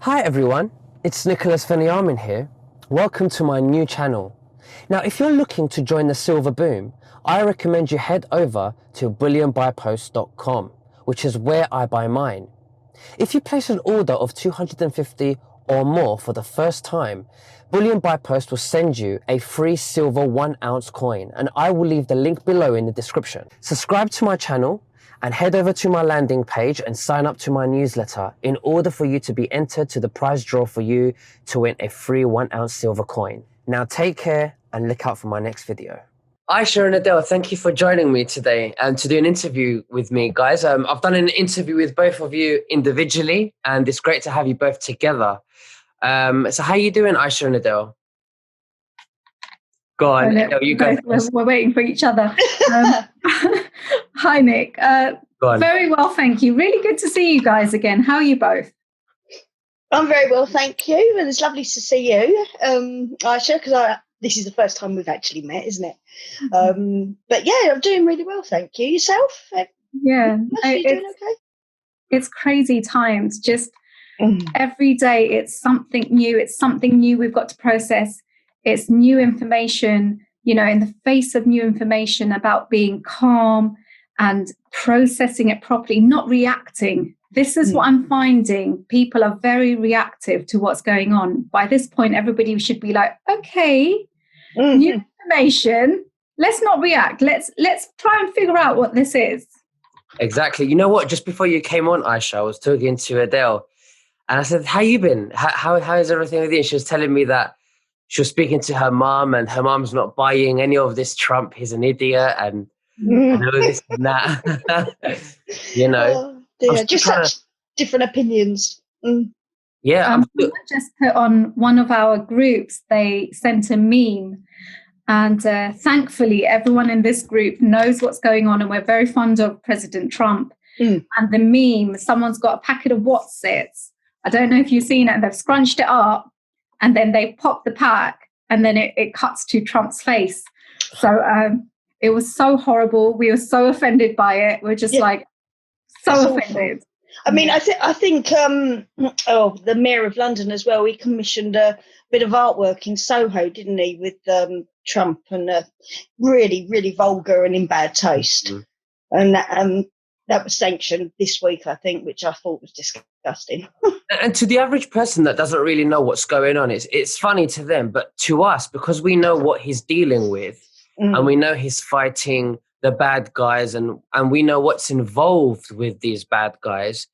Hi everyone, it's Nicholas Veniamin here. Welcome to my new channel. Now, if you're looking to join the silver boom, I recommend you head over to bullionbuypost.com, which is where I buy mine. If you place an order of 250 or more for the first time, Bullion by Post will send you a free silver 1 ounce coin, and I will leave the link below in the description. Subscribe to my channel and head over to my landing page and sign up to my newsletter in order for you to be entered to the prize draw for you to win a free 1 ounce silver coin. Now take care and look out for my next video. Aisha and Adele, thank you for joining me today and to do an interview with me, guys. I've done an interview with both of you individually, and it's great to have you both together. So how you doing, Aisha and Adele? Go on, no, Adele, you go first. we're waiting for each other. Hi, Nick. Go on. Very well, thank you. Really good to see you guys again. How are you both? I'm very well, thank you. And it's lovely to see you, Aisha, because this is the first time we've actually met, isn't it? But yeah, I'm doing really well, thank you. Yourself? Yeah. You doing okay? It's crazy times. Just every day it's something new. It's something new we've got to process. It's new information, in the face of new information about being calm and processing it properly, not reacting. This is what I'm finding. People are very reactive to what's going on. By this point, everybody should be like, okay, new information. Let's not react. Let's try and figure out what this is. Exactly. You know what? Just before you came on, Aisha, I was talking to Adele, and I said, "How you been? How is everything with you?" She was telling me that she was speaking to her mom, and her mom's not buying any of this Trump. He's an idiot, and all this and that. Oh, dear. Just such different opinions. Yeah. I just put on one of our groups, they sent a meme. And thankfully, everyone in this group knows what's going on, and we're very fond of President Trump. And the meme, someone's got a packet of Wotsits. I don't know if you've seen it, and they've scrunched it up, and then they pop the pack, and then it cuts to Trump's face. So it was so horrible. We were so offended by it. We're just so offended. Awful. I mean, I think the Mayor of London as well, he commissioned a bit of artwork in Soho, didn't he, with Trump, and really, really vulgar and in bad taste. And that was sanctioned this week, I think, which I thought was disgusting. And to the average person that doesn't really know what's going on, it's funny to them, but to us, because we know what he's dealing with, and we know he's fighting the bad guys, and we know what's involved with these bad guys,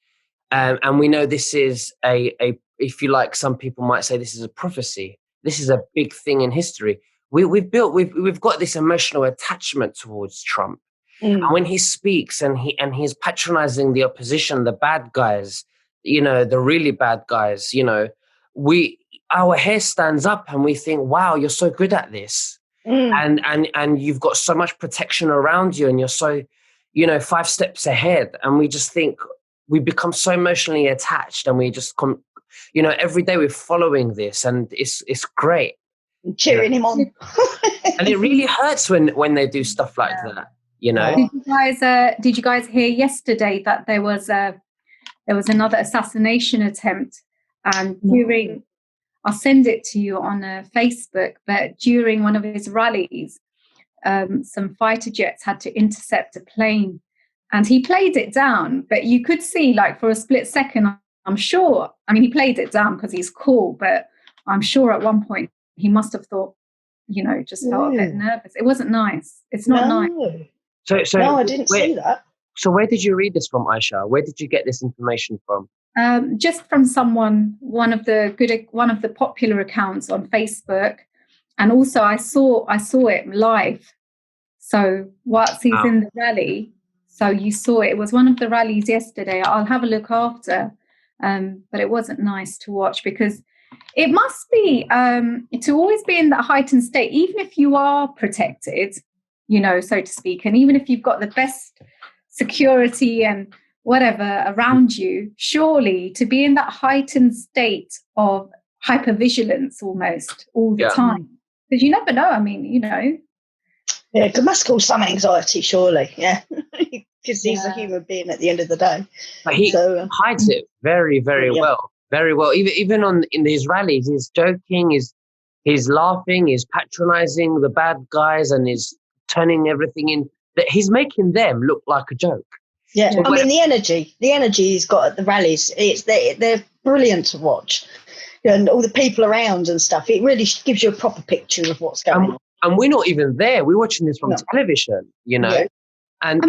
and we know this is a if you like, some people might say this is a prophecy. This is a big thing in history. We've got this emotional attachment towards Trump, and when he speaks and he's patronizing the opposition, the bad guys, the really bad guys, our hair stands up and we think, wow, you're so good at this. And you've got so much protection around you, and you're so, 5 steps ahead. And we just think, we become so emotionally attached, and we just every day we're following this, and it's great. Cheering him on. And it really hurts when they do stuff like that, Did you guys hear yesterday that there was another assassination attempt, and during, I'll send it to you on Facebook, but during one of his rallies, some fighter jets had to intercept a plane, and he played it down, but you could see, like, for a split second, I'm sure, he played it down because he's cool, but I'm sure at one point he must have thought, just felt a bit nervous. It wasn't nice. It's not nice. So no, I didn't see that. So where did you read this from, Aisha? Where did you get this information from? Just from one of the popular accounts on Facebook, and also I saw it live. So whilst he's in the rally, so you saw it. It was one of the rallies yesterday. I'll have a look after, but it wasn't nice to watch, because it must be to always be in that heightened state, even if you are protected, so to speak, and even if you've got the best security and whatever around you, surely to be in that heightened state of hypervigilance almost all the time, because you never know. Yeah, it must cause some anxiety, surely. Yeah, because he's a human being at the end of the day. But he hides it very, very well. Very well. Even in his rallies, he's joking, he's laughing, he's patronizing the bad guys, and he's turning everything in. That he's making them look like a joke. Yeah, So I mean the energy he's got at the rallies, they're brilliant to watch, and all the people around and stuff. It really gives you a proper picture of what's going on. And we're not even there. We're watching this from television, you know. Yeah. And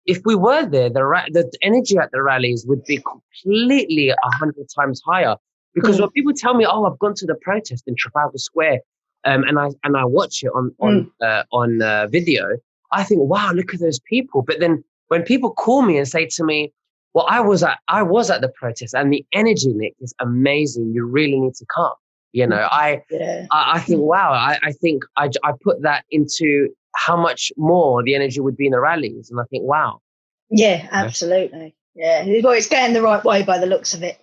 if we were there, the energy at the rallies would be completely 100 times higher. Because when people tell me, "Oh, I've gone to the protest in Trafalgar Square," and I watch it on video, I think, "Wow, look at those people." But then when people call me and say to me, "Well, I was at the protest, and the energy, Nick, is amazing. You really need to come." You know, I think, wow, I think I put that into how much more the energy would be in the rallies. And I think, wow. Yeah, absolutely. Yeah, well, it's going the right way by the looks of it.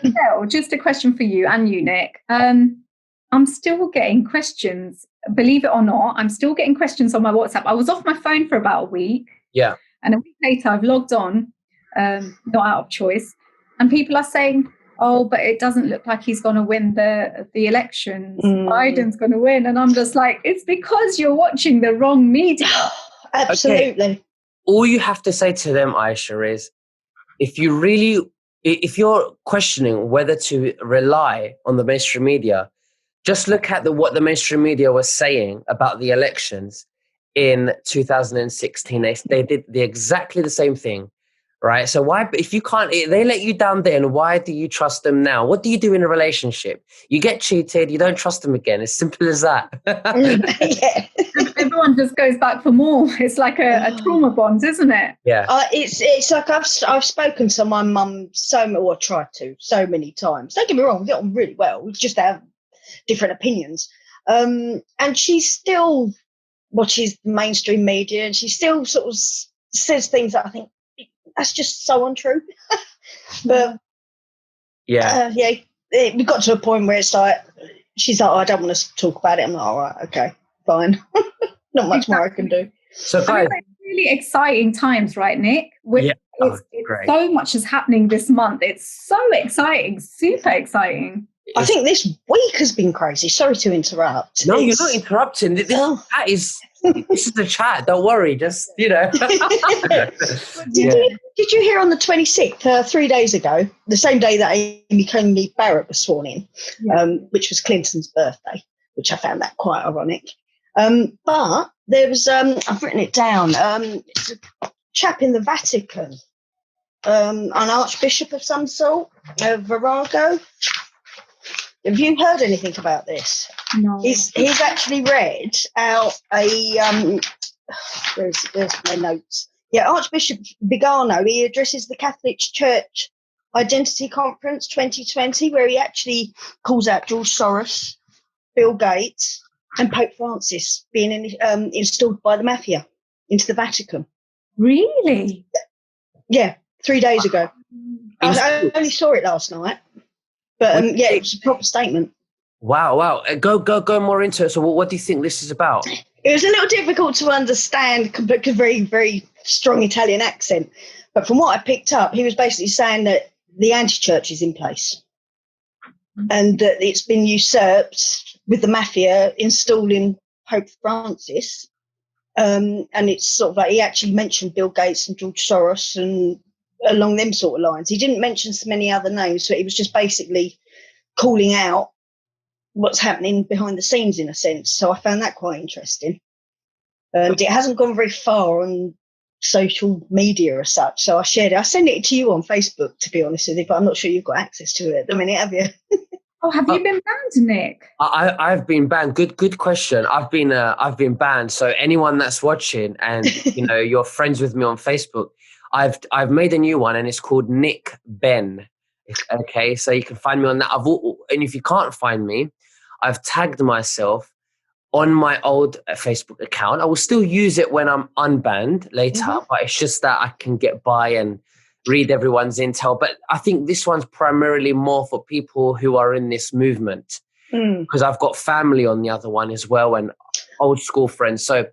Well, just a question for you and you, Nick. I'm still getting questions. Believe it or not, I'm still getting questions on my WhatsApp. I was off my phone for about a week. Yeah. And a week later, I've logged on, not out of choice. And people are saying, "Oh, but it doesn't look like he's going to win the elections. Biden's going to win." And I'm just like, it's because you're watching the wrong media. Absolutely. Okay. All you have to say to them, Aisha, is if you're questioning whether to rely on the mainstream media, just look at what the mainstream media was saying about the elections in 2016. They did exactly the same thing. Right. So why, if you can't, they let you down then, why do you trust them now? What do you do in a relationship? You get cheated, you don't trust them again. It's simple as that. Yeah. Everyone just goes back for more. It's like a trauma bond, isn't it? Yeah. It's like I've spoken to my mum tried to so many times. Don't get me wrong, we get on really well. We just have different opinions. And she still watches the mainstream media, and she still sort of says things that I think, that's just so untrue. But we got to a point where it's like, she's like, "Oh, I don't want to talk about it." I'm like, "All right, okay, fine." Not much more I can do. So guys, it's really exciting times, right, Nick? It's so much is happening this month. It's so exciting, super exciting. I think this week has been crazy. Sorry to interrupt. No, you're not interrupting. This is the chat. Don't worry. Just, you know. Did you hear on the 26th, 3 days ago, the same day that Amy Coney Barrett was sworn in, which was Clinton's birthday, which I found that quite ironic. But there was, I've written it down, it's a chap in the Vatican, an archbishop of some sort, Virago. Have you heard anything about this? No. He's actually read out a where's my notes? Yeah, Archbishop Vigano. He addresses the Catholic Church Identity Conference 2020, where he actually calls out George Soros, Bill Gates, and Pope Francis being installed by the mafia into the Vatican. Really? Yeah, 3 days ago. I only saw it last night. But it was a proper statement. Wow. Go more into it. So what do you think this is about? It was a little difficult to understand because very, very strong Italian accent. But from what I picked up, he was basically saying that the anti-church is in place and that it's been usurped with the mafia installing Pope Francis. And it's sort of like he actually mentioned Bill Gates and George Soros and along them sort of lines. He didn't mention so many other names, so he was just basically calling out what's happening behind the scenes in a sense. So I found that quite interesting. And it hasn't gone very far on social media as such. So I shared it. I sent it to you on Facebook, to be honest with you, but I'm not sure you've got access to it at the minute, have you? Oh, have you been banned, Nick? I've been banned. Good question. I've been banned. So anyone that's watching and you're friends with me on Facebook, I've made a new one and it's called Nick Ben. Okay, so you can find me on that. And if you can't find me, I've tagged myself on my old Facebook account. I will still use it when I'm unbanned later, but it's just that I can get by and read everyone's intel. But I think this one's primarily more for people who are in this movement because I've got family on the other one as well and old school friends. So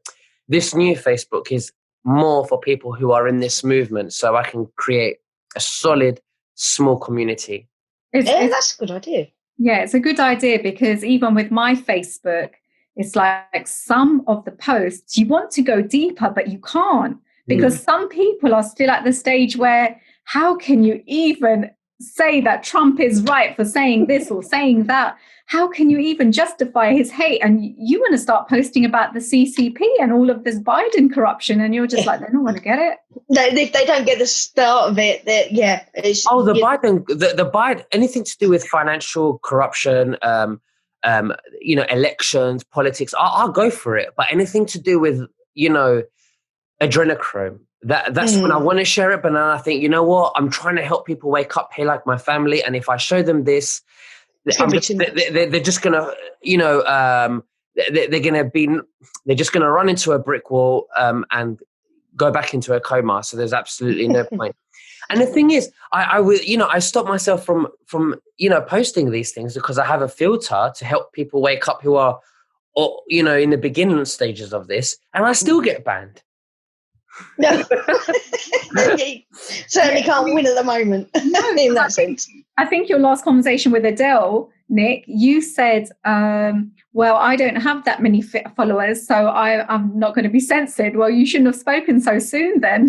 this new Facebook is more for people who are in this movement, so I can create a solid small community. That's a good idea. Yeah, it's a good idea, because even with my Facebook, it's like some of the posts, you want to go deeper, but you can't, because some people are still at the stage where, how can you even say that Trump is right for saying this or saying that? How can you even justify his hate? And you want to start posting about the CCP and all of this Biden corruption, and you're just like, they're not going to get it. No, if they don't get the start of it, Biden, anything to do with financial corruption, elections, politics, I'll go for it. But anything to do with, adrenochrome, that's when I want to share it. But then I think, you know what? I'm trying to help people wake up here, like my family. And if I show them this, they're just gonna, they're just gonna run into a brick wall and go back into a coma. So there's absolutely no point. And the thing is, I stop myself from posting these things, because I have a filter to help people wake up who are, in the beginning stages of this, and I still get banned. No, you certainly can't win at the moment in that sense. I think your last conversation with Adele, Nick, you said, well, I don't have that many followers, so I'm not going to be censored. Well, you shouldn't have spoken so soon then.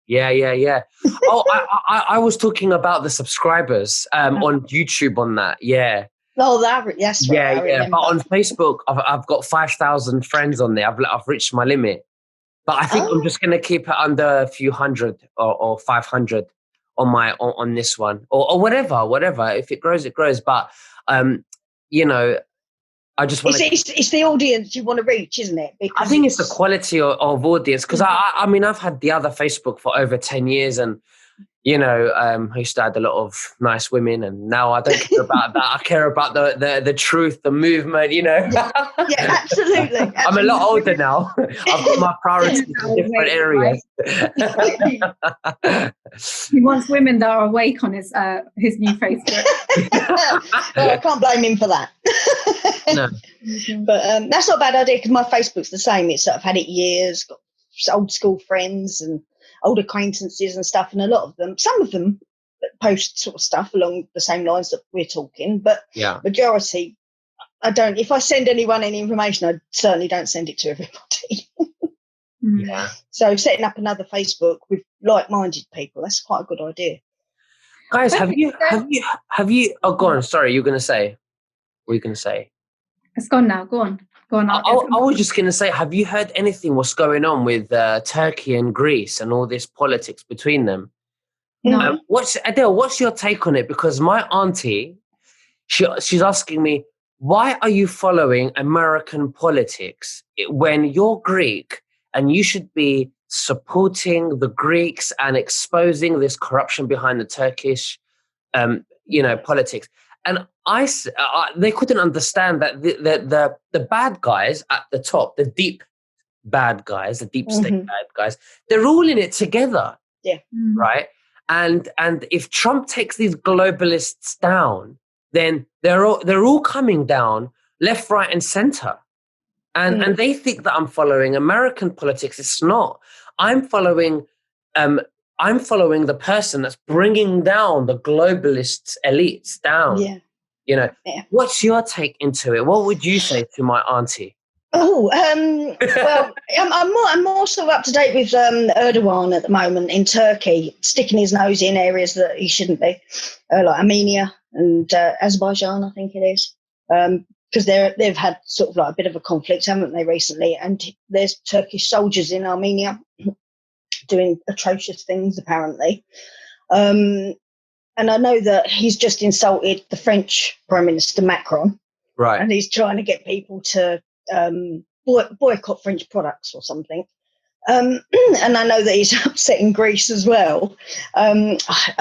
Yeah. Oh, I was talking about the subscribers on YouTube on that. Yeah. Oh, that's right. Yeah. But on Facebook, I've got 5,000 friends on there. I've reached my limit. But I think I'm just going to keep it under a few hundred or 500 on this one or whatever. If it grows, it grows. But, I just want it's the audience you want to reach, isn't it? Because I think it's the quality of audience. Because I've had the other Facebook for over 10 years, and I used to have a lot of nice women, and now I don't care about that. I care about the truth, the movement, Yeah, absolutely. I'm a lot older now. I've got my priorities in different areas. He wants women that are awake on his new Facebook. Well, I can't blame him for that. No. But that's not a bad idea, because my Facebook's the same. I've had it years, got old school friends and old acquaintances and stuff, and some of them post sort of stuff along the same lines that we're talking, but majority, I don't. If I send anyone any information, I certainly don't send it to everybody. Yeah. So setting up another Facebook with like-minded people, that's quite a good idea. Guys, have you? Oh, go on. Sorry, you're going to say. What are you going to say? It's gone now. Go on. I was just going to say, have you heard anything what's going on with Turkey and Greece and all this politics between them? No. Adele, what's your take on it? Because my auntie, she's asking me, why are you following American politics when you're Greek and you should be supporting the Greeks and exposing this corruption behind the Turkish, politics? And they couldn't understand that the bad guys at the top, the deep bad guys, the deep state bad guys, they're all in it together. Yeah. Right. And if Trump takes these globalists down, then they're all coming down left, right, and center. And they think that I'm following American politics. It's not. I'm following the person that's bringing down the globalist elites down. Yeah. What's your take into it? What would you say to my auntie? Oh, well, I'm more sort of up to date with Erdogan at the moment in Turkey, sticking his nose in areas that he shouldn't be, like Armenia and Azerbaijan, I think it is, because they've had sort of like a bit of a conflict, haven't they, recently? And there's Turkish soldiers in Armenia doing atrocious things, apparently. And I know that he's just insulted the French Prime Minister Macron, right? And he's trying to get people to boycott French products or something. And I know that he's upsetting Greece as well. I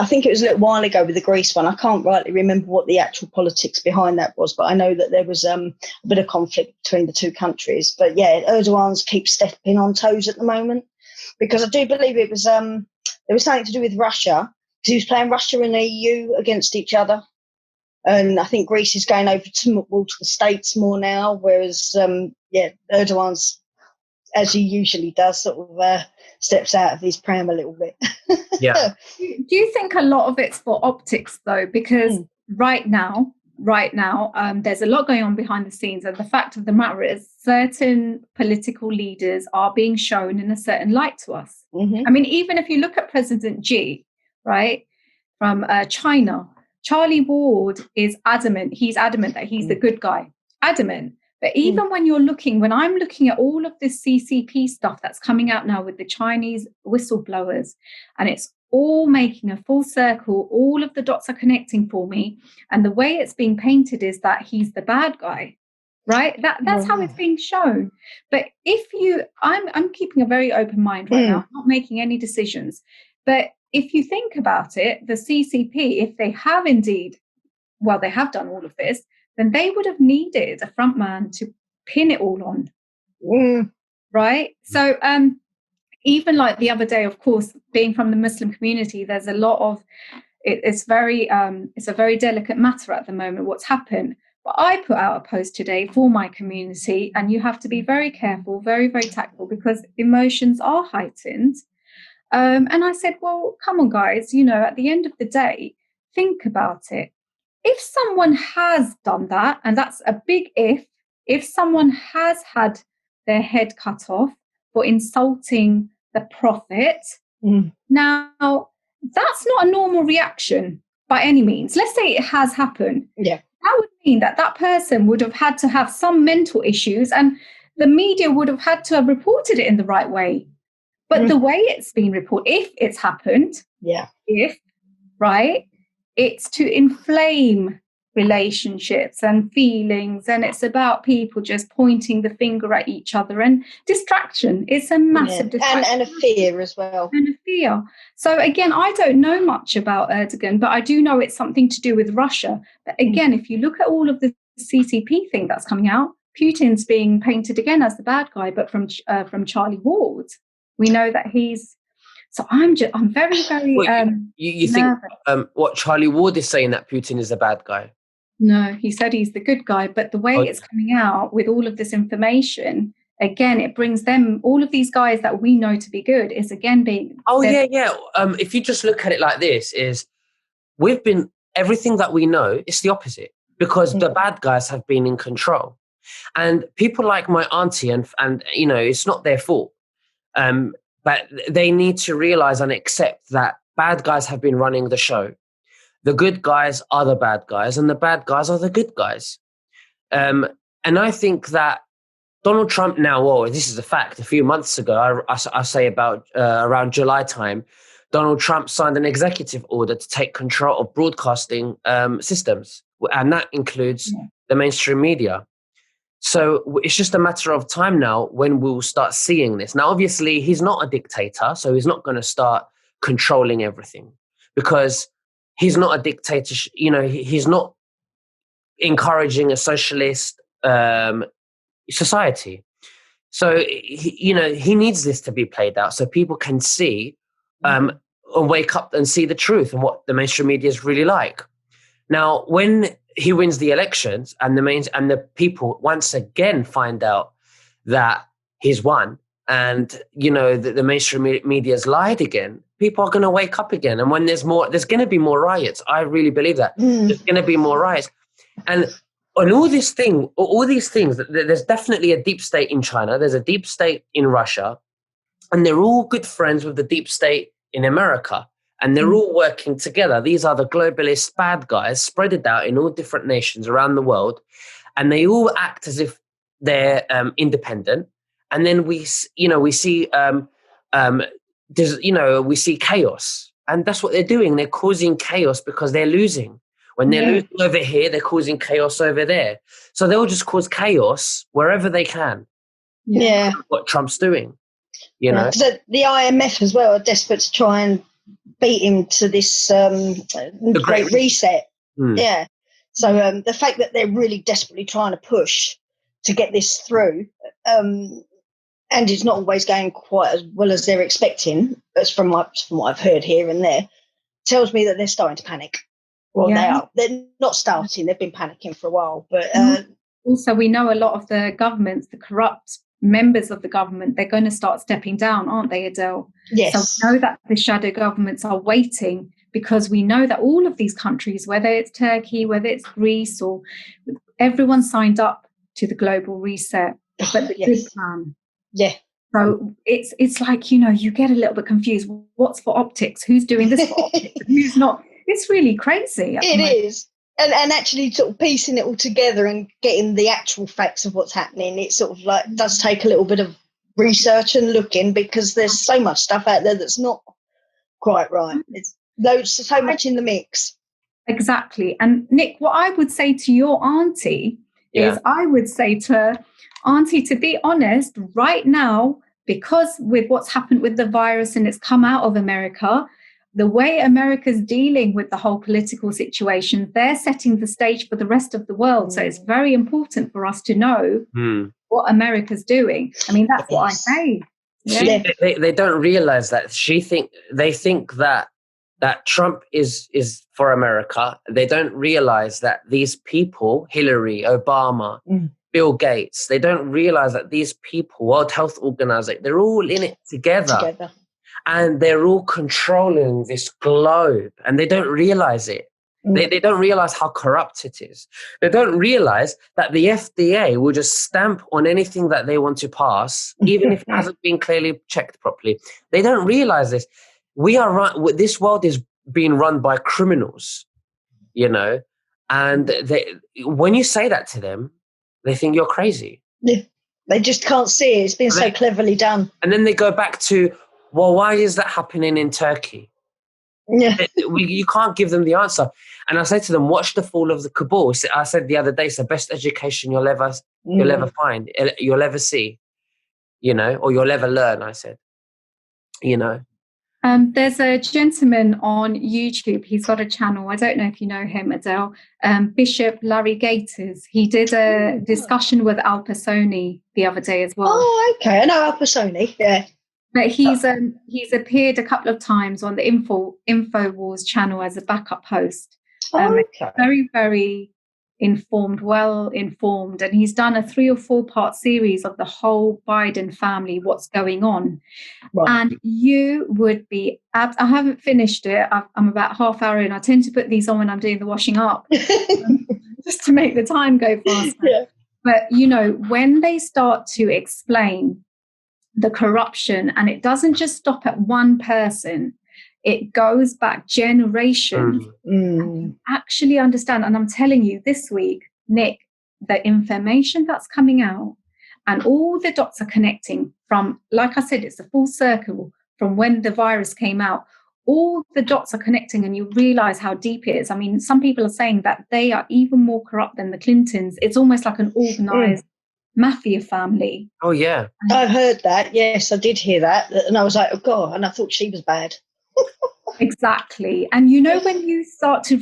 think it was a little while ago with the Greece one. I can't rightly remember what the actual politics behind that was, but I know that there was a bit of conflict between the two countries. But yeah, Erdogan's keeps stepping on toes at the moment, because I do believe it was something to do with Russia, because he was playing Russia and the EU against each other. And I think Greece is going over to the States more now, whereas, Erdogan's as he usually does, sort of steps out of his pram a little bit. Yeah. Do you think a lot of it's for optics, though? Because right now, there's a lot going on behind the scenes. And the fact of the matter is, certain political leaders are being shown in a certain light to us. I mean, even if you look at President Xi, right, from China, Charlie Ward is adamant. He's adamant that he's the good guy. Adamant. But even when I'm looking at all of this CCP stuff that's coming out now with the Chinese whistleblowers, and it's all making a full circle, all of the dots are connecting for me. And the way it's being painted is that he's the bad guy, right? That's how it's being shown. But I'm keeping a very open mind right now, I'm not making any decisions. But if you think about it, the CCP, if they have indeed, well, they have done all of this, then they would have needed a front man to pin it all on, right? So even like the other day, of course, being from the Muslim community, there's a lot of, it's a very delicate matter at the moment, what's happened. But I put out a post today for my community, and you have to be very careful, very, very tactful, because emotions are heightened. And I said, well, come on, guys, at the end of the day, think about it. If someone has done that, and that's a big if someone has had their head cut off for insulting the prophet, now that's not a normal reaction by any means. Let's say it has happened. Yeah. That would mean that person would have had to have some mental issues, and the media would have had to have reported it in the right way. But the way it's been reported, if it's happened, right, it's to inflame relationships and feelings, and it's about people just pointing the finger at each other, and distraction. It's a massive distraction. And a fear as well. And a fear. So again, I don't know much about Erdogan, but I do know it's something to do with Russia. But again, if you look at all of the CCP thing that's coming out, Putin's being painted again as the bad guy, but from Charlie Ward, we know that he's. So I'm very, very. You think what Charlie Ward is saying, that Putin is a bad guy? No, he said he's the good guy, but the way it's coming out with all of this information, again, it brings them, all of these guys that we know to be good, is again being. If you just look at it like this, is everything that we know is the opposite, because the bad guys have been in control, and people like my auntie and it's not their fault. But they need to realize and accept that bad guys have been running the show. The good guys are the bad guys, and the bad guys are the good guys. And I think that Donald Trump now, this is a fact, a few months ago, I say about around July time, Donald Trump signed an executive order to take control of broadcasting systems, and that includes the mainstream media. So it's just a matter of time now when we'll start seeing this. Now, obviously, he's not a dictator, so he's not going to start controlling everything, because he's not a dictator. He's not encouraging a socialist society. So, he needs this to be played out so people can see and wake up and see the truth and what the mainstream media is really like. Now, when he wins the elections and the people once again find out that he's won, and the mainstream media has lied again, people are going to wake up again. And when there's going to be more riots. I really believe that there's going to be more riots, and all these things. There's definitely a deep state in China. There's a deep state in Russia, and they're all good friends with the deep state in America. And they're all working together. These are the globalist bad guys spread out in all different nations around the world. And they all act as if they're independent. And then we see chaos. And that's what they're doing. They're causing chaos because they're losing. When they're losing over here, they're causing chaos over there. So they'll just cause chaos wherever they can. Yeah. That's what Trump's doing. So the IMF as well are desperate to try and beat him to this the Great Reset. Yeah. So the fact that they're really desperately trying to push to get this through, and it's not always going quite as well as they're expecting, as from what I've heard here and there, tells me that they're starting to panic. Well, they are. They're not starting. They've been panicking for a while. But also, we know a lot of the governments, the corrupt members of the government, they're going to start stepping down, aren't they, Adele? Yes. So we know that the shadow governments are waiting, because we know that all of these countries, whether it's Turkey, whether it's Greece, or everyone signed up to the global reset, but the good plan. Yeah. So it's like, you get a little bit confused. What's for optics? Who's doing this for optics? Who's not? It's really crazy. It is. And actually sort of piecing it all together and getting the actual facts of what's happening, it sort of like does take a little bit of research and looking, because there's so much stuff out there that's not quite right. There's so much in the mix. Exactly. And Nick, what I would say to your auntie is, I would say to her, auntie, to be honest, right now, because with what's happened with the virus and it's come out of America, the way America's dealing with the whole political situation, they're setting the stage for the rest of the world. So it's very important for us to know what America's doing. I mean, that's what I say. Yeah. They don't realize that. They think that Trump is for America. They don't realize that these people, Hillary, Obama, Bill Gates, they don't realize that these people, World Health Organization, they're all in it together. And they're all controlling this globe, and they don't realize it. They don't realize how corrupt it is. They don't realize that the FDA will just stamp on anything that they want to pass, even if it hasn't been clearly checked properly. They don't realize this. This world is being run by criminals, and when you say that to them, they think you're crazy. Yeah. They just can't see it. It's been so cleverly done. And then they go back to, well, why is that happening in Turkey? Yeah. You can't give them the answer. And I say to them, watch the fall of the cabal. I said the other day, it's the best education you'll ever find, you'll ever see, or you'll ever learn, I said, There's a gentleman on YouTube. He's got a channel. I don't know if you know him, Adele. Bishop Larry Gators. He did a discussion with Al Pasoni the other day as well. Oh, okay. I know Al Pasoni. Yeah. But he's appeared a couple of times on the InfoWars channel as a backup host. Okay. Very, very well informed, and he's done a 3 or 4 part series of the whole Biden family, what's going on. Right. And you would be, I haven't finished it. I'm about half hour in. I tend to put these on when I'm doing the washing up, just to make the time go faster. Yeah. But, when they start to explain the corruption, and it doesn't just stop at one person, it goes back generations. Actually understand. And I'm telling you, this week, Nick, the information that's coming out, and all the dots are connecting from, like I said, it's a full circle from when the virus came out. All the dots are connecting, and you realize how deep it is. I mean, some people are saying that they are even more corrupt than the Clintons. It's almost like an organized mafia family. Oh, yeah. I heard that. Yes, I did hear that. And I was like, oh, God. And I thought she was bad. Exactly. And when you start to,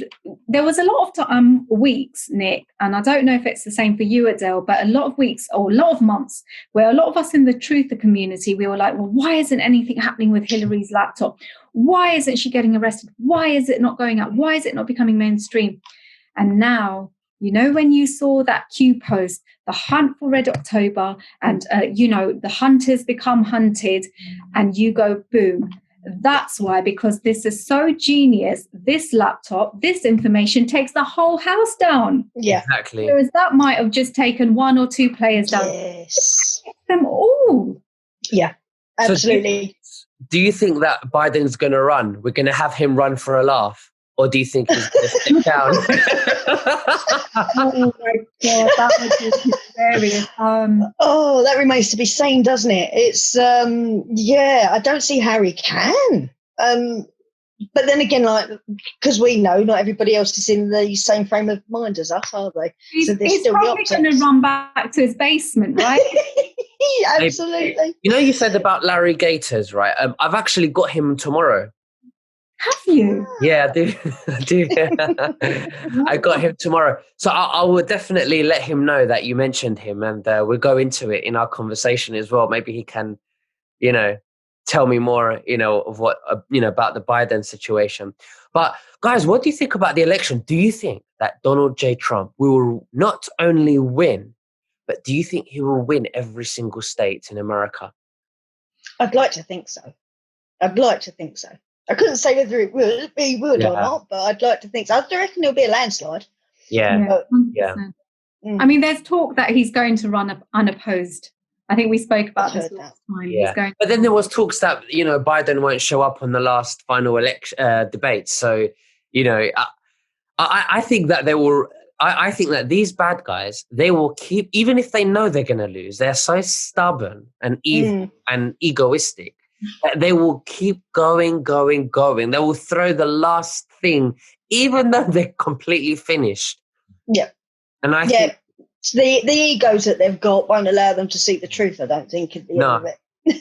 there was a lot of weeks, Nick, and I don't know if it's the same for you, Adele, but a lot of weeks or a lot of months where a lot of us in the truther community, we were like, well, why isn't anything happening with Hillary's laptop? Why isn't she getting arrested? Why is it not going up? Why is it not becoming mainstream? And now, when you saw that Q post, the hunt for Red October, and, the hunters become hunted, and you go, boom. That's why, because this is so genius. This laptop, this information takes the whole house down. Yeah, exactly. Whereas that might have just taken 1 or 2 players down. Yes. Them all. Yeah, absolutely. So do you think that Biden's going to run? We're going to have him run for a laugh? Or do you think he's going to step down? Oh my God, that would be hilarious. That remains to be seen, doesn't it? It's I don't see how he can. But then again, because we know not everybody else is in the same frame of mind as us, are they? He's probably going to run back to his basement, right? Absolutely. You said about Larry Gators, right? I've actually got him tomorrow. Have you? Yeah, I do. I got him tomorrow. So I will definitely let him know that you mentioned him, and we'll go into it in our conversation as well. Maybe he can, tell me more, of what, about the Biden situation. But guys, what do you think about the election? Do you think that Donald J. Trump will not only win, but do you think he will win every single state in America? I'd like to think so. I'd like to think so. I couldn't say whether he would or not, but I'd like to think so. I reckon it'll be a landslide. Yeah. But, I mean, there's talk that he's going to run unopposed. I think we spoke about this last time. Yeah. But then there was talks that, Biden won't show up on the last final election debate. So, I think that they will. I think that these bad guys, they will keep, even if they know they're going to lose, they're so stubborn and evil and egoistic that they will keep going. They will throw the last thing, even though they're completely finished. Yeah. And I think the egos that they've got won't allow them to see the truth, I don't think, at the end of it.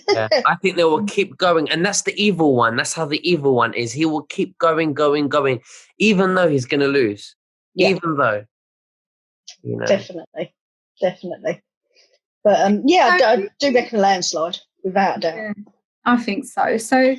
Yeah, I think they will keep going, and that's the evil one. That's how the evil one is. He will keep going, even though he's going to lose. Yeah. Even though, Definitely. But I do reckon a landslide, without a doubt. Yeah, I think so. So,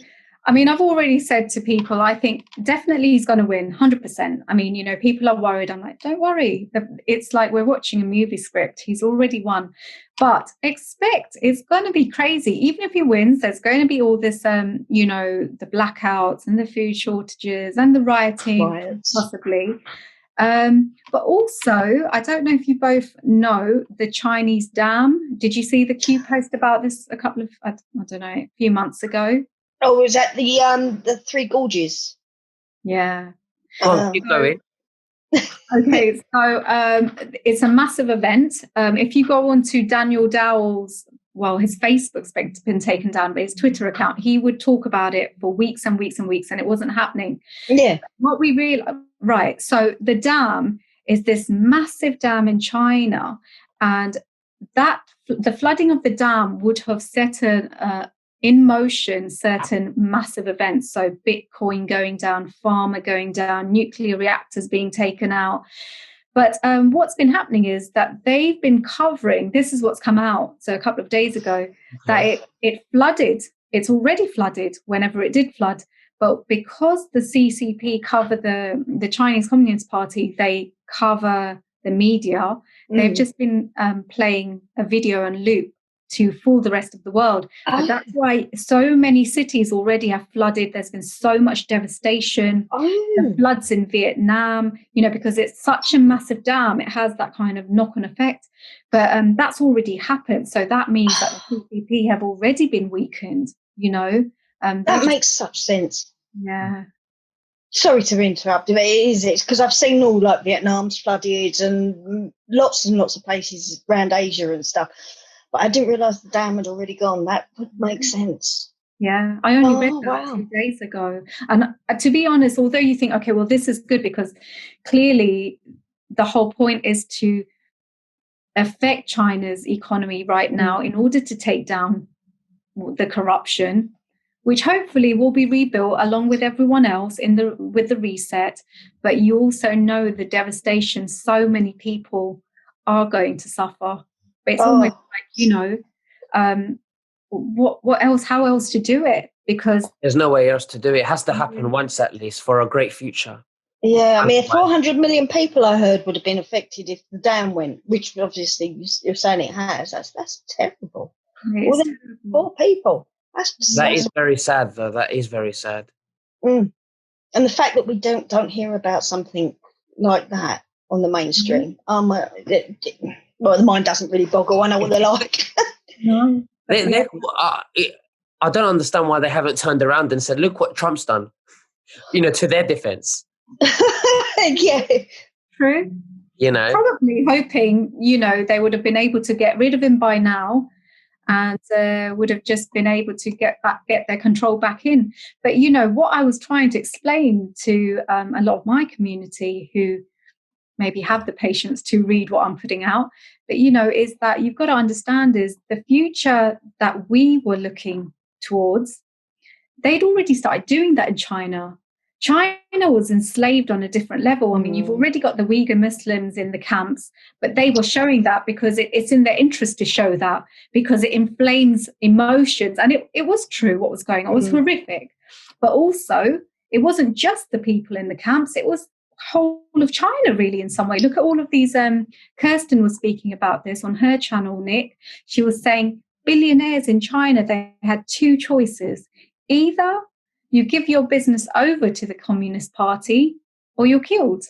I mean, I've already said to people, I think definitely he's going to win, 100%. I mean, people are worried. I'm like, don't worry. It's like we're watching a movie script. He's already won. But expect it's going to be crazy. Even if he wins, there's going to be all this, the blackouts and the food shortages and the rioting, possibly. But also, I don't know if you both know the Chinese dam. Did you see the Q post about this a few months ago? Oh, was that the Three Gorges? Yeah. Keep going. Okay, so it's a massive event. If you go on to Daniel Dowell's, his Facebook's been taken down, but his Twitter account, he would talk about it for weeks and weeks and weeks, and it wasn't happening. Yeah. What we realized, right, so the dam is this massive dam in China, and the flooding of the dam would have set in motion certain massive events. So Bitcoin going down, pharma going down, nuclear reactors being taken out. But what's been happening is that they've been covering, this is what's come out, so a couple of days ago, that it flooded. It's already flooded whenever it did flood. But because the CCP cover the Chinese Communist Party, they cover the media, they've just been playing a video on loop to fool the rest of the world. But that's why so many cities already have flooded. There's been so much devastation. The floods in Vietnam, because it's such a massive dam, it has that kind of knock-on effect. But that's already happened. So that means that the CCP have already been weakened, that makes such sense. Yeah. Sorry to interrupt, but it's because I've seen all like Vietnam's flooded and lots and lots of places around Asia and stuff. But I didn't realise the dam had already gone. That would make sense. Yeah, I only read that 2 days ago. And to be honest, although you think, okay, well, this is good because clearly the whole point is to affect China's economy right now in order to take down the corruption, which hopefully will be rebuilt along with everyone else with the reset. But you also know the devastation so many people are going to suffer. But it's almost like, what else? How else to do it? Because there's no way else to do it. It has to happen once at least for a great future. Yeah, I mean, 400 million people I heard would have been affected if the dam went, which obviously you're saying it has. That's terrible. More than 4 people. That is very sad, though. That is very sad. And the fact that we don't hear about something like that on the mainstream, the mind doesn't really boggle. I know what they're like. No, I don't understand why they haven't turned around and said, "Look what Trump's done," to their defense. Yeah, true. Probably hoping, they would have been able to get rid of him by now, and would have just been able to get their control back in. But what I was trying to explain to a lot of my community who maybe have the patience to read what I'm putting out, but is that you've got to understand is the future that we were looking towards, they'd already started doing that in China. China was enslaved on a different level. I mean, you've already got the Uyghur Muslims in the camps, but they were showing that because it's in their interest to show that, because it inflames emotions. And it was true what was going on. It was horrific. But also, it wasn't just the people in the camps. It was whole of China, really, in some way. Look at all of these. Kirsten was speaking about this on her channel, Nick. She was saying billionaires in China, they had two choices. Either you give your business over to the Communist Party or you're killed.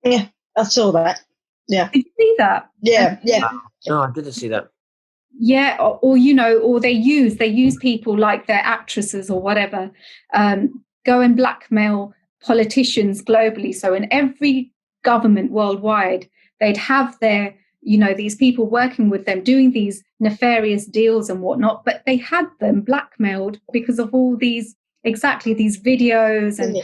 Yeah, I saw that. Yeah. Did you see that? Yeah, yeah. No, I didn't see that. Yeah, or you know, or they use people like their actresses or whatever, go and blackmail politicians globally. So in every government worldwide, they'd have their, you know, these people working with them doing these nefarious deals and whatnot, but they had them blackmailed because of all these videos. And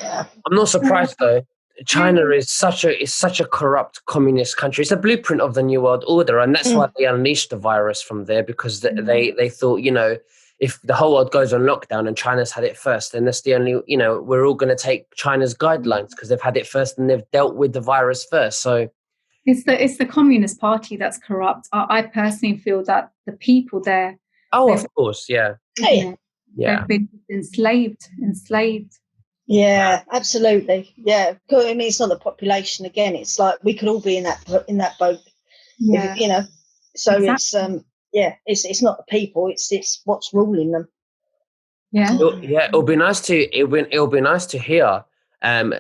I'm not surprised though. China is such a corrupt communist country. It's a blueprint of the New World Order, and that's why they unleashed the virus from there, because they thought, you know, if the whole world goes on lockdown and China's had it first, then that's the only, you know, we're all going to take China's guidelines because they've had it first and they've dealt with the virus first. So it's the Communist Party that's corrupt. I personally feel that the people there. Oh, of course, yeah. They've been enslaved. Yeah, absolutely. Yeah, I mean, it's not the population again. It's like we could all be in that boat. Yeah, you know. So exactly. it's not the people. It's what's ruling them. Yeah, It'll be nice to hear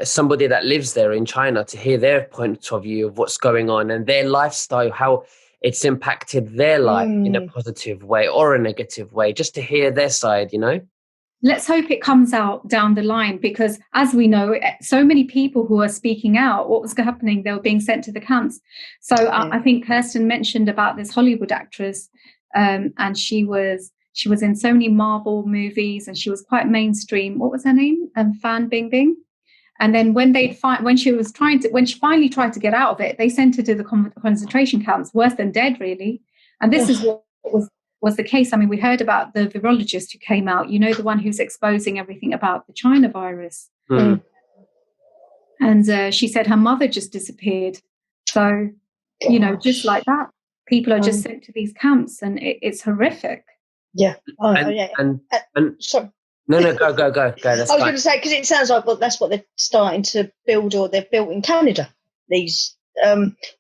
somebody that lives there in China, to hear their point of view of what's going on and their lifestyle, how it's impacted their life in a positive way or a negative way, just to hear their side, you know. Let's hope it comes out down the line, because as we know, so many people who are speaking out, what was happening, they were being sent to the camps. So I think Kirsten mentioned about this Hollywood actress, and she was in so many Marvel movies, and she was quite mainstream. What was her name? Fan Bingbing. And then when she finally tried to get out of it, they sent her to the concentration camps, worse than dead, really. And this is what was the case. I mean, we heard about the virologist who came out, you know, the one who's exposing everything about the China virus. And she said her mother just disappeared. So, you know, just like that, people are just sent to these camps, and it's horrific. Yeah. Sorry. No, go. That's I was going to say, because it sounds like that's what they're starting to build, or they've built in Canada. These,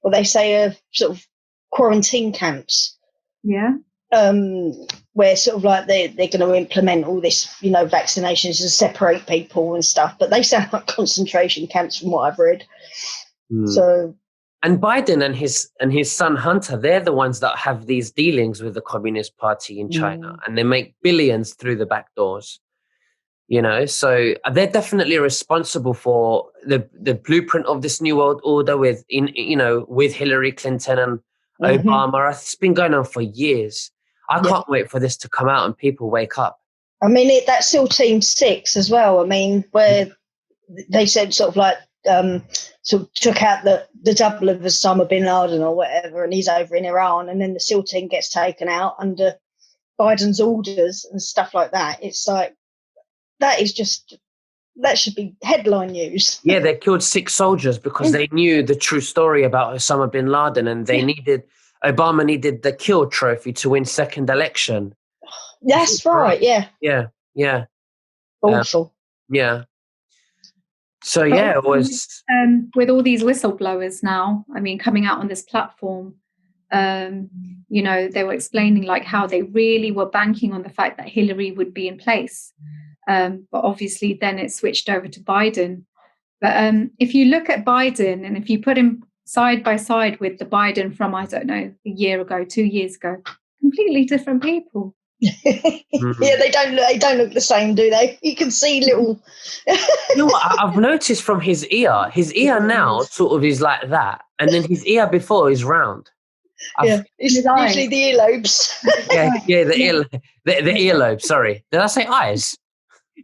what they say are sort of quarantine camps. Yeah. Where sort of like they're going to implement all this, you know, vaccinations to separate people and stuff, but they sound like concentration camps from what I've read. So, and Biden and his son Hunter, they're the ones that have these dealings with the Communist Party in China, and they make billions through the back doors. You know, so they're definitely responsible for the blueprint of this New World Order with Hillary Clinton and Obama. It's been going on for years. I can't wait for this to come out and people wake up. I mean, that's still Team 6 as well. I mean, where they said sort of like sort of took out the double of Osama bin Laden or whatever, and he's over in Iran, and then the SEAL team gets taken out under Biden's orders and stuff like that. It's like, that should be headline news. Yeah, they killed 6 soldiers because they knew the true story about Osama bin Laden, and Obama needed the kill trophy to win second election. That's right. Yeah. Yeah. Awful. Yeah. So it was with all these whistleblowers now, I mean, coming out on this platform, you know, they were explaining like how they really were banking on the fact that Hillary would be in place. But obviously then it switched over to Biden. But if you look at Biden, and if you put him side by side with the Biden from, I don't know, a year ago, 2 years ago, completely different people. Yeah, they don't look the same, do they? You can see little. You know what I've noticed from his ear now sort of is like that, and then his ear before is round. It's usually the earlobes. the earlobe. Sorry, did I say eyes?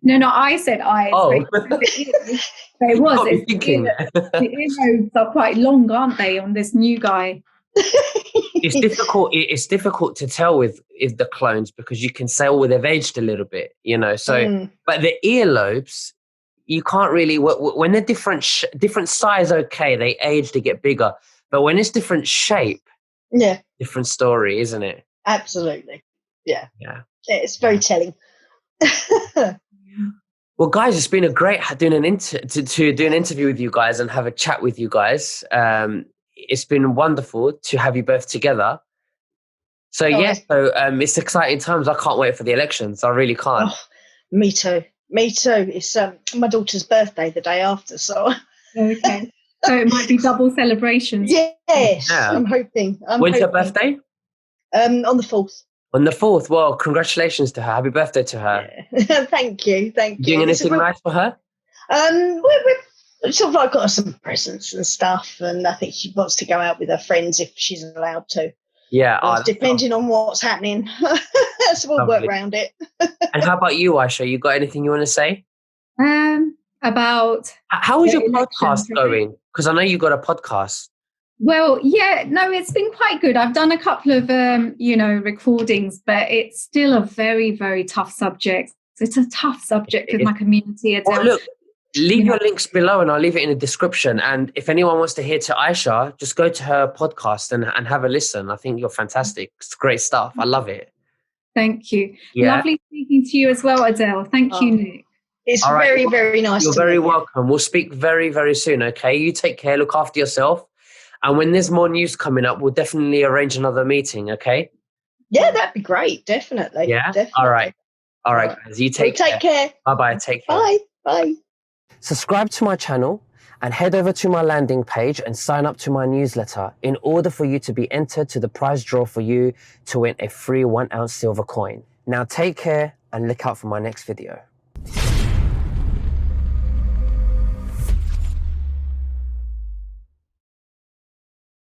No, I said eyes. Oh, but it was. The earlobes are quite long, aren't they, on this new guy? It's difficult. It's difficult to tell with the clones, because you can say, oh, they've aged a little bit, you know. So, but the earlobes, you can't really. When they're different size, okay, they age, they get bigger. But when it's different shape, different story, isn't it? Absolutely. Yeah. It's very telling. Well, guys, it's been a great doing to do an interview with you guys and have a chat with you guys. It's been wonderful to have you both together. So Oh, yeah, so it's exciting times. I can't wait for the elections. I really can't. oh, me too. Me too. It's my daughter's birthday the day after, so. Okay. So it might be double celebrations. Yes, Yeah. I'm hoping. When's your birthday? On the 4th. On the 4th. Well, congratulations to her. Happy birthday to her. Yeah. Thank you. You doing anything nice for her? We're sort of like got her some presents and stuff, and I think she wants to go out with her friends if she's allowed to. Yeah. Depending on what's happening. So we'll work around it. And how about you, Aisha? You got anything you want to say? About how is your podcast going? Because I know you got a podcast. Well, yeah, no, it's been quite good. I've done a couple of, recordings, but it's still a very, very tough subject. It's a tough subject with my community. Adele. Well, look, leave your links below and I'll leave it in the description. And if anyone wants to hear to Aisha, just go to her podcast and have a listen. I think you're fantastic. It's great stuff. I love it. Thank you. Yeah. Lovely speaking to you as well, Adele. Thank you, Nick. It's very, very nice. You're very welcome. We'll speak very, very soon, okay? You take care. Look after yourself. And when there's more news coming up, we'll definitely arrange another meeting, okay? Yeah, that'd be great. Definitely. Yeah? Definitely. All right, guys. You take care. Bye-bye. Take care. Bye. Bye. Subscribe to my channel and head over to my landing page and sign up to my newsletter in order for you to be entered to the prize draw for you to win a free 1-ounce silver coin. Now take care and look out for my next video.